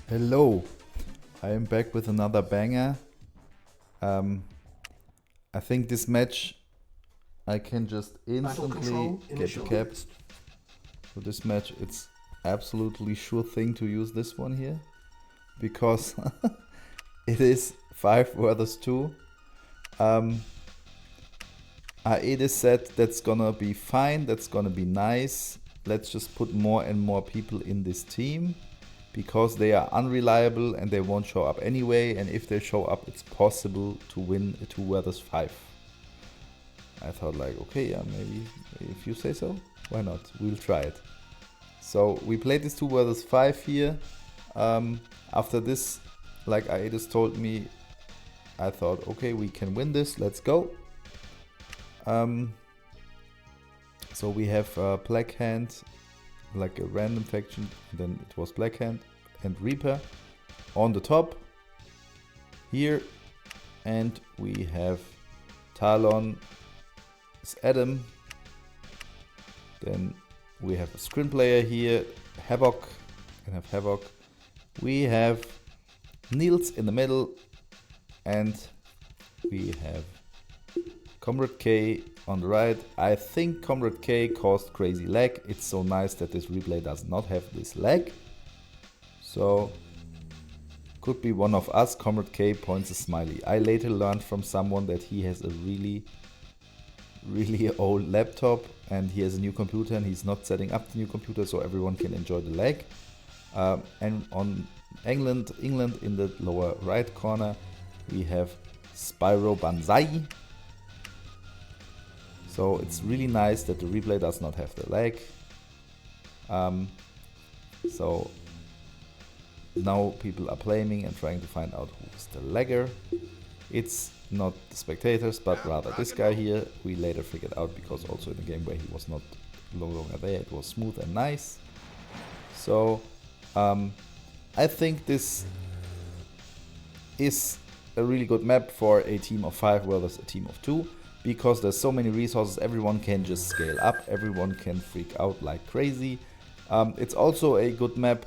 Hello, I am back with another banger. I think this match I can just instantly get the cap. For this match, it's absolutely sure thing to use this one here because it is 5 versus 2. Aedis said that's gonna be fine, that's gonna be nice. Let's just put more and more people in this team because they are unreliable and they won't show up anyway, and if they show up it's possible to win a 2 versus 5. I thought like, okay, yeah, maybe if you say so, why not? We'll try it. So we played this 2 versus 5 here. After this, like Aedis told me, I thought, okay, we can win this, let's go. So we have Black Hand, like a random faction, then it was Black Hand and Reaper on the top here, and we have Talon, Adam, then we have a screen player here, Havoc, NfHavoc, we have Nils in the middle, and we have ComradeK on the right. I think ComradeK caused crazy lag. It's so nice that this replay does not have this lag. So could be one of us. ComradeK points a smiley. I later learned from someone that he has a really old laptop and he has a new computer and he's not setting up the new computer so everyone can enjoy the lag. And on England in the lower right corner we have Spyro Banzai. So it's really nice that the replay does not have the lag. So now people are blaming and trying to find out who's the lagger. It's not the spectators, but rather this guy here. We later figured out because also in the game where he was not no longer there, it was smooth and nice. So I think this is a really good map for a team of 5 versus a team of 2. Because there's so many resources, everyone can just scale up, everyone can freak out like crazy. It's also a good map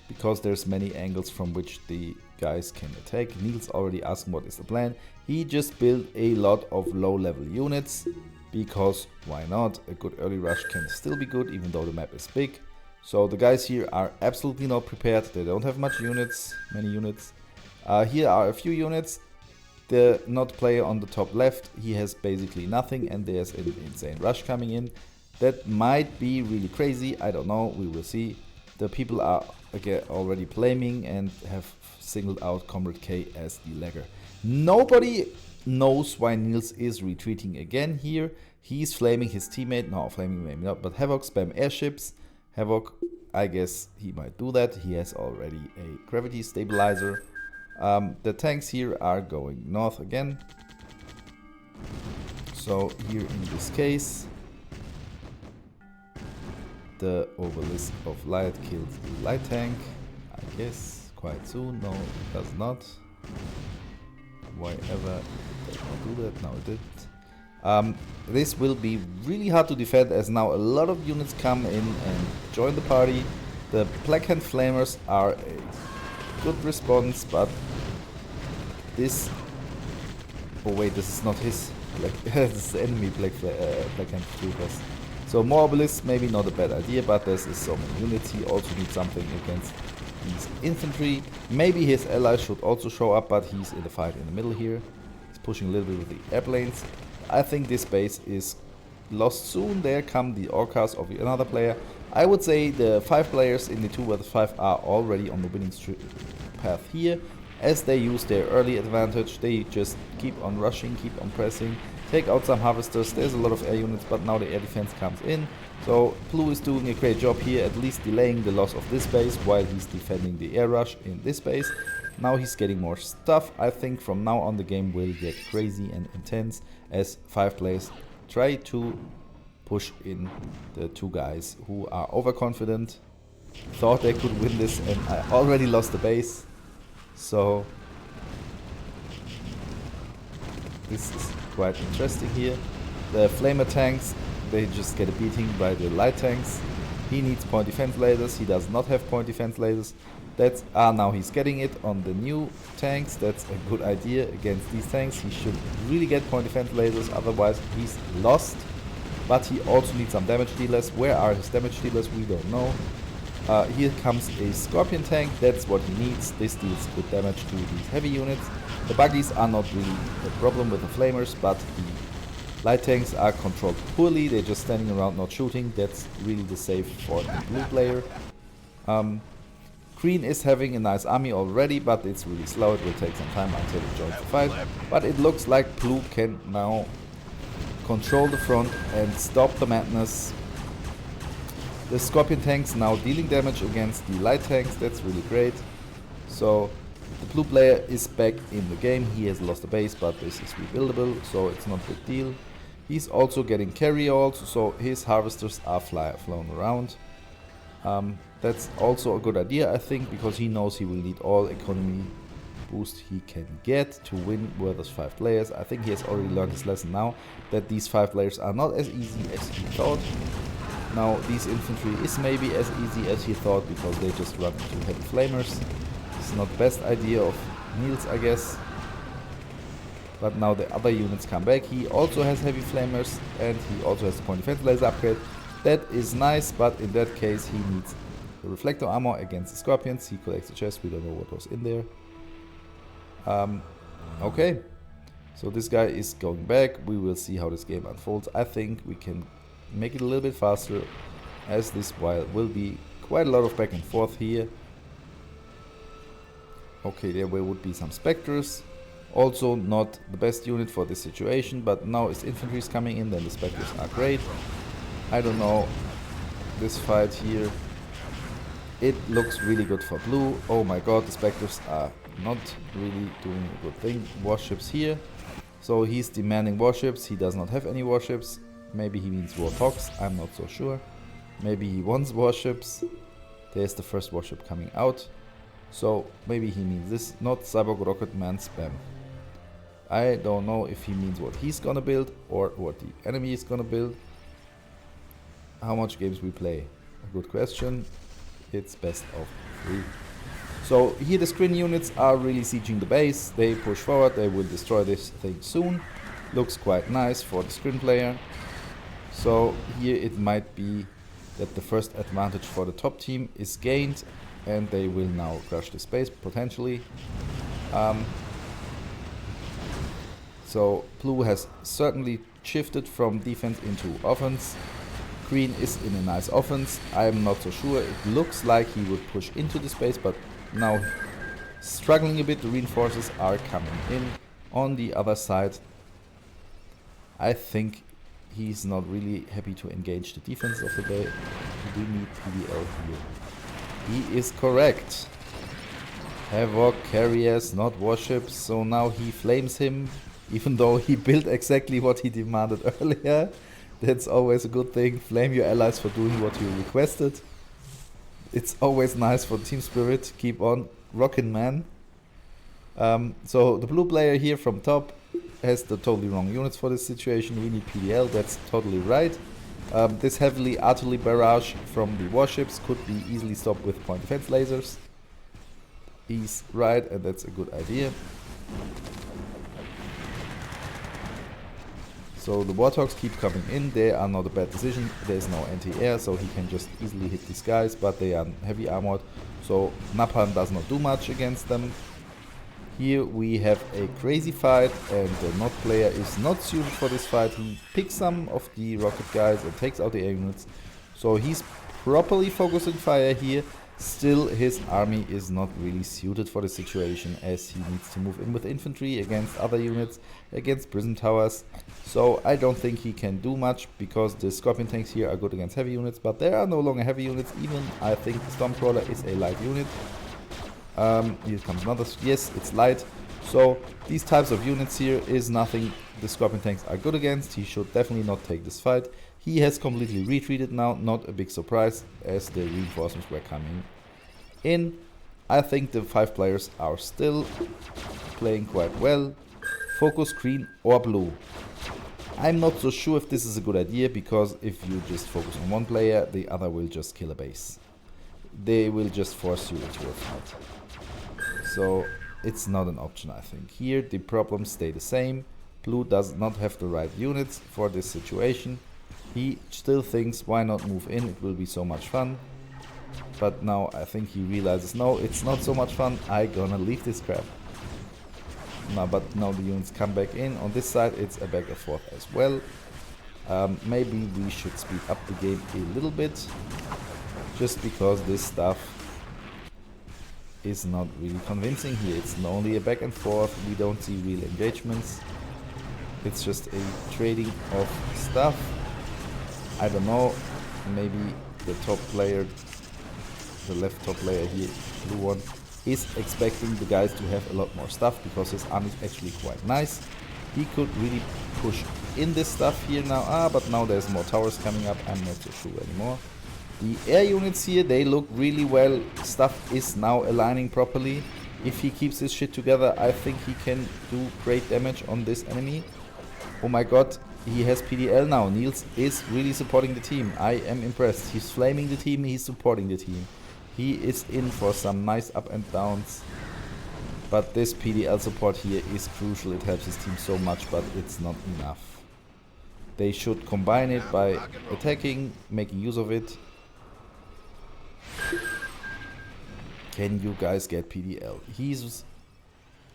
because there's many angles from which the guys can attack. Nils already asked what is the plan. He just built a lot of low level units because why not? A good early rush can still be good even though the map is big. So the guys here are absolutely not prepared, they don't have many units. Here are a few units. The not player on the top left, he has basically nothing and there's an insane rush coming in. That might be really crazy, I don't know, we will see. The people are again already blaming and have singled out ComradeK as the lagger. Nobody knows why Nils is retreating again here. He's flaming his teammate, no, flaming maybe not, but Havoc spam airships. Havoc, I guess he might do that, he has already a gravity stabilizer. The tanks here are going north again. So here in this case, the obelisk of light killed the light tank. I guess quite soon. No, it does not. Why ever it did not do that? No, it didn't. This will be really hard to defend as now a lot of units come in and join the party. The Black Hand Flamers are a good response, but this... Oh wait, this is not his. This is the enemy Black Hand Troopers. So more obelisks, maybe not a bad idea, but there's so many units. He also needs something against these infantry. Maybe his allies should also show up, but he's in the fight in the middle here. He's pushing a little bit with the airplanes. I think this base is lost soon. There come the Orcas of another player. I would say the 5 players in the 2 vs 5 are already on the winning path here. As they use their early advantage, they just keep on rushing, keep on pressing, take out some harvesters. There's a lot of air units, but now the air defense comes in. So Blue is doing a great job here, at least delaying the loss of this base while he's defending the air rush in this base. Now he's getting more stuff. I think from now on the game will get crazy and intense as 5 players try to push in the 2 guys who are overconfident, thought they could win this, and I already lost the base. So this is quite interesting here. The flamer tanks, they just get a beating by the light tanks. He needs point defense lasers, he does not have point defense lasers. That's now he's getting it on the new tanks. That's a good idea against these tanks. He should really get point defense lasers, otherwise he's lost. But he also needs some damage dealers. Where are his damage dealers? We don't know. Here comes a Scorpion tank. That's what he needs. This deals good damage to these heavy units. The buggies are not really a problem with the flamers, but the light tanks are controlled poorly. They're just standing around not shooting. That's really the save for the blue player. Green is having a nice army already, but it's really slow. It will take some time until it joins the fight. But it looks like blue can now control the front and stop the madness. The Scorpion tanks now dealing damage against the light tanks. That's really great. So the blue player is back in the game. He has lost a base, but this is rebuildable, so it's not a big deal. He's also getting carry-alls, so his harvesters are flown around. That's also a good idea, I think, because he knows he will need all economy boost he can get to win versus 5 players. I think he has already learned his lesson now, that these 5 players are not as easy as he thought. Now, these infantry is maybe as easy as he thought, because they just run into heavy flamers. It's not the best idea of Nils, I guess. But now the other units come back. He also has heavy flamers, and he also has the point defense laser upgrade. That is nice, but in that case he needs the reflector armor against the scorpions. He collects the chest, we don't know what was in there. Okay, so this guy is going back. We will see how this game unfolds. I think we can make it a little bit faster, as this while will be quite a lot of back and forth here. Okay, there would be some specters. Also not the best unit for this situation, but now his infantry is coming in, then the specters are great. I don't know, this fight here, it looks really good for blue. Oh my god, the specters are not really doing a good thing. Warships here, so he's demanding warships. He does not have any warships. Maybe he means warthogs, I'm not so sure. Maybe he wants warships. There's the first warship coming out, so maybe he means this, not Cyborg Rocket Man spam. I don't know if he means what he's gonna build or what the enemy is gonna build. How much games we play? A good question. It's best of 3. So here the screen units are really sieging the base. They push forward, they will destroy this thing soon. Looks quite nice for the screen player. So here it might be that the first advantage for the top team is gained, and they will now crush the space potentially. So blue has certainly shifted from defense into offense. Green is in a nice offense. I'm not so sure. It looks like he would push into the space, but now struggling a bit. The reinforcers are coming in on the other side. I think he's not really happy to engage the defense of the day. We do need PDL here. He is correct. Havoc carriers, not warships. So now he flames him, even though he built exactly what he demanded earlier. That's always a good thing. Flame your allies for doing what you requested. It's always nice for team spirit. Keep on rockin', man. So the blue player here from top has the totally wrong units for this situation. We need PDL, that's totally right. This heavily artillery barrage from the warships could be easily stopped with point defense lasers. He's right, and that's a good idea. So the warthogs keep coming in. They are not a bad decision. There's no anti-air, so he can just easily hit these guys, but they are heavy armored, so Napalm does not do much against them. Here we have a crazy fight, and the Nod player is not suited for this fight. He picks some of the rocket guys and takes out the air units, so he's properly focusing fire here. Still, his army is not really suited for the situation, as he needs to move in with infantry against other units, against prison towers. So I don't think he can do much, because the Scorpion tanks here are good against heavy units, but there are no longer heavy units. Even I think Stormcrawler is a light unit. Here comes another, yes, it's light. So these types of units here is nothing the Scorpion tanks are good against. He should definitely not take this fight. He has completely retreated now, not a big surprise, as the reinforcements were coming in. I think the 5 players are still playing quite well. Focus green or blue. I'm not so sure if this is a good idea, because if you just focus on one player, the other will just kill a base. they will just force you into a fight. So it's not an option, I think. Here the problems stay the same. Blue does not have the right units for this situation. He still thinks, why not move in, it will be so much fun. But now I think he realizes, no, it's not so much fun, I gonna leave this crap. But now the units come back in. On this side it's a back and forth as well. Maybe we should speed up the game a little bit, just because this stuff is not really convincing here. It's only a back and forth, we don't see real engagements. It's just a trading of stuff. I don't know, maybe the top player, the left top player here, blue one, is expecting the guys to have a lot more stuff, because his army is actually quite nice. He could really push in this stuff here now. But now there's more towers coming up, I'm not so sure anymore. The air units here, they look really well. Stuff is now aligning properly. If he keeps his shit together, I think he can do great damage on this enemy. Oh my god, he has PDL now. Nils is really supporting the team. I am impressed. He's flaming the team, he's supporting the team. He is in for some nice up and downs. But this PDL support here is crucial. It helps his team so much, but it's not enough. They should combine it by attacking, making use of it. Can you guys get PDL? He's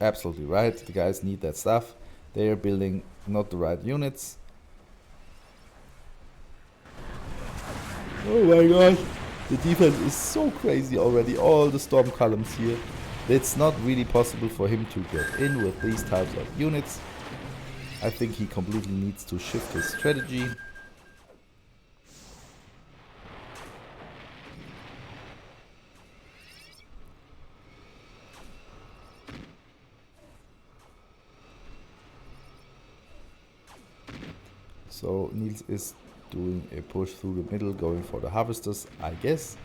absolutely right. The guys need that stuff. They are building not the right units. Oh my god. The defense is so crazy already. All the storm columns here. It's not really possible for him to get in with these types of units. I think he completely needs to shift his strategy. So Nils is doing a push through the middle, going for the harvesters, I guess.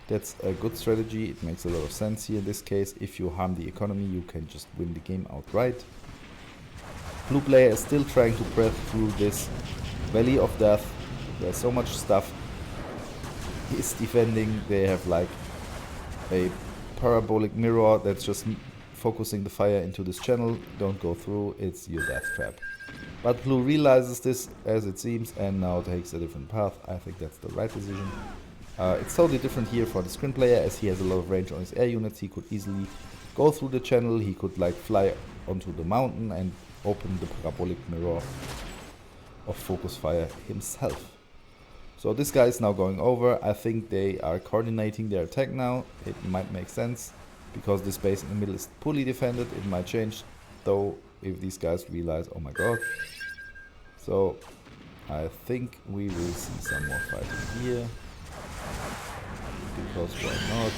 That's a good strategy. It makes a lot of sense here in this case. If you harm the economy, you can just win the game outright. Blue player is still trying to break through this valley of death. There's so much stuff he's defending. They have like a parabolic mirror that's just focusing the fire into this channel. Don't go through, it's your death trap. But blue realizes this, as it seems, and now takes a different path. I think that's the right decision. It's totally different here for the screen player, as he has a lot of range on his air units. He could easily go through the channel, he could like fly onto the mountain and open the parabolic mirror of focus fire himself. So this guy is now going over. I think they are coordinating their attack now. It might make sense, because this base in the middle is poorly defended. It might change though if these guys realize, oh my god. So I think we will see some more fighting here, because why not?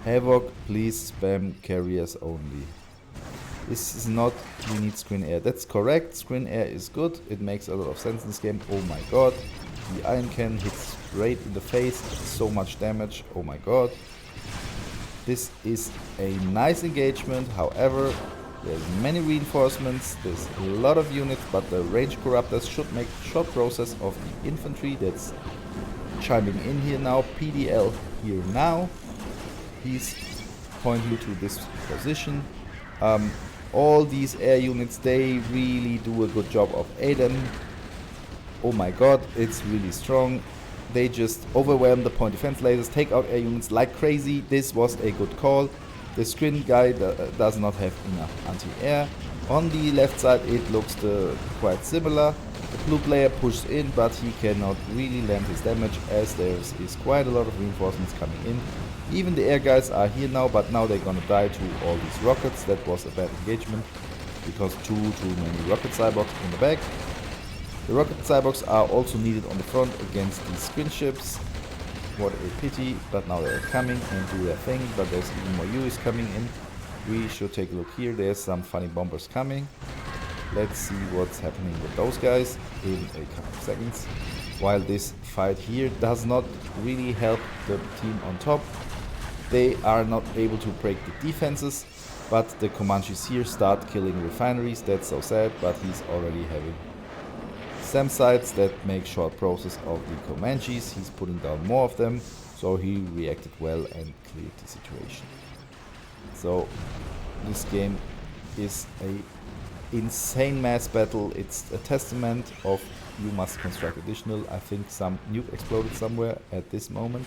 Havoc, please spam carriers only. This is not, we need screen air. That's correct, screen air is good. It makes a lot of sense in this game. Oh my god, the iron cannon hits straight in the face, so much damage, oh my god. This is a nice engagement, however, there's many reinforcements, there's a lot of units, but the range corruptors should make short process of the infantry that's chiming in here now. PDL here now. He's pointing to this position. All these air units, they really do a good job of Aedis. Oh my god, it's really strong. They just overwhelm the point defense lasers, take out air units like crazy. This was a good call. The screen guy does not have enough anti-air. On the left side it looks quite similar. The blue player pushes in, but he cannot really land his damage, as there is quite a lot of reinforcements coming in. Even the air guys are here now, but now they're gonna die to all these rockets. That was a bad engagement, because too many rocket cyborgs in the back. The rocket cyborgs are also needed on the front against these screen ships. What a pity, but now they're coming and do their thing, but there's even more UAVs coming in. We should take a look here. There's some funny bombers coming. Let's see what's happening with those guys in a couple of seconds. While this fight here does not really help the team on top. They are not able to break the defenses, but the Comanches here start killing refineries. That's so sad, but he's already having SAM sites that make short process of the Comanches. He's putting down more of them, so he reacted well and cleared the situation. So this game is a insane mass battle. It's a testament of you must construct additional. I think some nuke exploded somewhere at this moment.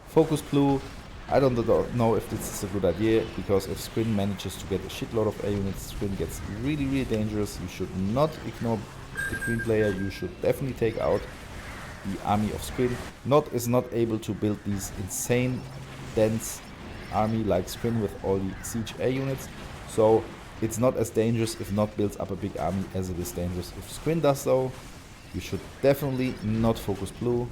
Focus blue. I don't know if this is a good idea, because if Scrin manages to get a shitload of A units, Scrin gets really, really dangerous. You should not ignore the green player. You should definitely take out the army of Scrin. Not is not able to build these insane dense army like Scrin with all the siege A units. So it's not as dangerous if not builds up a big army as it is dangerous if Scrin does so. You should definitely not focus blue.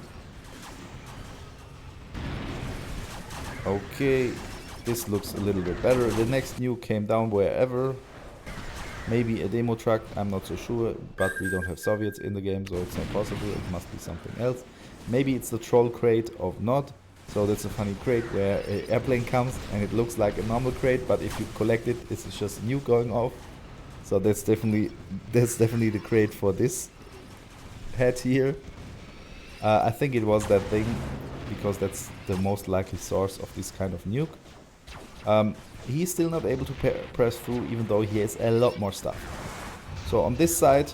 Okay, this looks a little bit better. The next nuke came down wherever. Maybe a demo truck, I'm not so sure, but we don't have Soviets in the game, so it's not possible. It must be something else. Maybe it's the troll crate of not. So that's a funny crate where an airplane comes and it looks like a normal crate, but if you collect it, it's just a nuke going off. So that's definitely the crate for this head here. I think it was that thing, because that's the most likely source of this kind of nuke. He's still not able to press through, even though he has a lot more stuff. So on this side,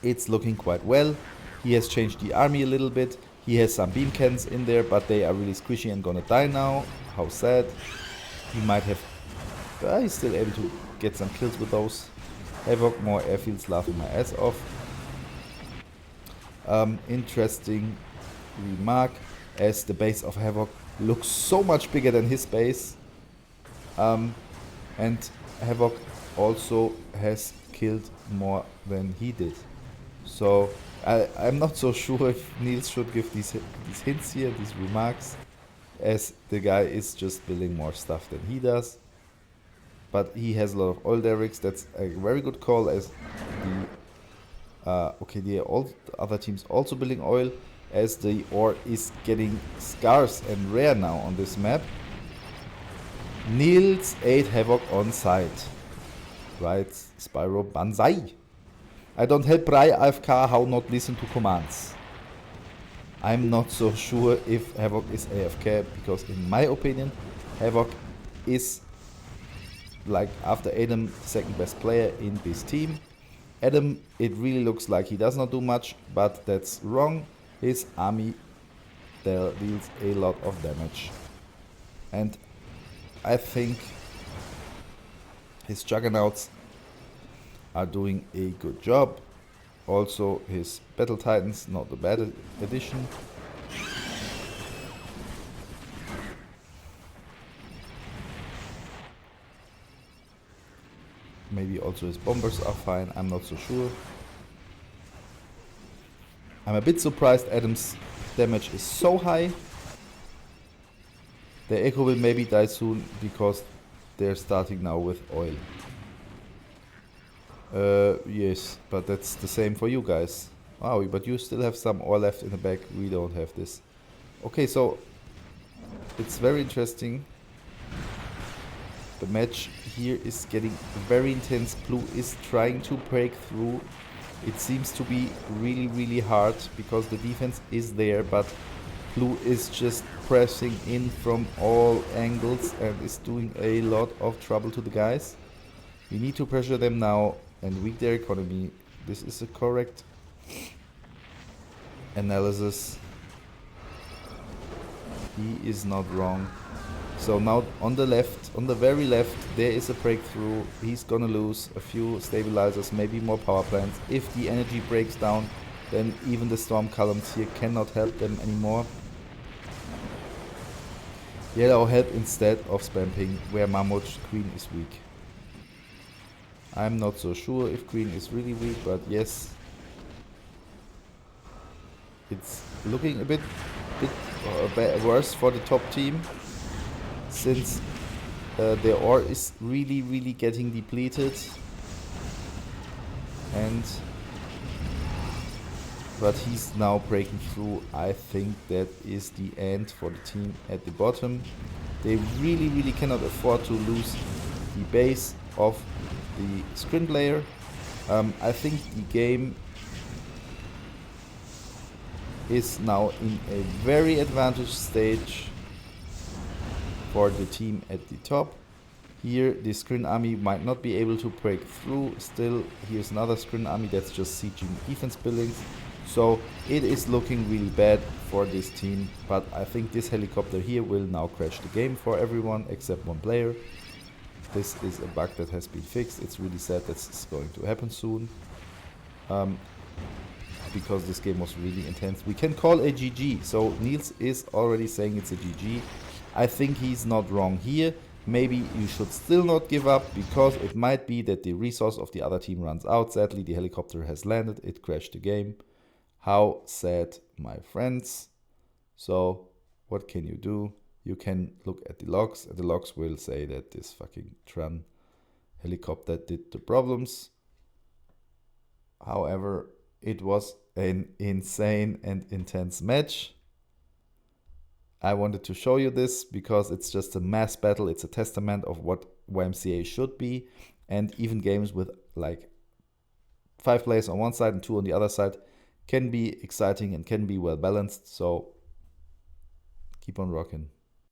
it's looking quite well. He has changed the army a little bit. He has some beam cannons in there, but they are really squishy and gonna die now. How sad. He might have... he's still able to get some kills with those. Havoc, more airfields, laughing my ass off. Interesting remark, as the base of Havoc looks so much bigger than his base. And Havoc also has killed more than he did. So I'm not so sure if Nils should give these hints here, these remarks, as the guy is just building more stuff than he does. But he has a lot of oil derricks. That's a very good call, as the all other teams also building oil, as the ore is getting scarce and rare now on this map. Nils ate Havoc on site. Right, Spyro Banzai. I don't help Brai AFK how not listen to commands. I'm not so sure if Havoc is AFK, because in my opinion, Havoc is, like after Adam, the second best player in this team. Adam, it really looks like he does not do much, but that's wrong. His army deals a lot of damage. And I think his Juggernauts are doing a good job. Also his Battle Titans, not a bad addition. Maybe also his bombers are fine, I'm not so sure. I'm a bit surprised Adam's damage is so high. The Echo will maybe die soon, because they're starting now with oil. Yes, but that's the same for you guys. Wow, but you still have some ore left in the back. We don't have this. Okay, so it's very interesting. The match here is getting very intense. Blue is trying to break through. It seems to be really, really hard, because the defense is there, but Blue is just pressing in from all angles and is doing a lot of trouble to the guys. We need to pressure them now and weak their economy. This is a correct analysis. He is not wrong. So now on the left, on the very left, there is a breakthrough. He's gonna lose a few stabilizers, maybe more power plants. If the energy breaks down, then even the storm columns here cannot help them anymore. Yellow help instead of spamping where Mammoth green is weak. I'm not so sure if green is really weak, but yes. It's looking a bit worse for the top team, since their ore is really getting depleted. But he's now breaking through. I think that is the end for the team at the bottom. They really cannot afford to lose the base of the sprint player. I think the game is now in a very advantaged stage for the team at the top. Here, the Screen Army might not be able to break through. Still, here's another Screen Army that's just sieging defense buildings. So it is looking really bad for this team, but I think this helicopter here will now crash the game for everyone except one player. This is a bug that has been fixed. It's really sad that it's going to happen soon. Because this game was really intense. We can call a GG. So Nils is already saying it's a GG. I think he's not wrong here. Maybe you should still not give up, because it might be that the resource of the other team runs out. Sadly, the helicopter has landed. It crashed the game. How sad, my friends. So what can you do? You can look at the logs, and the logs will say that this fucking Tran helicopter did the problems. However, it was an insane and intense match. I wanted to show you this because it's just a mass battle. It's a testament of what YMCA should be. And even games with like 5 players on one side and 2 on the other side can be exciting and can be well balanced. So keep on rocking.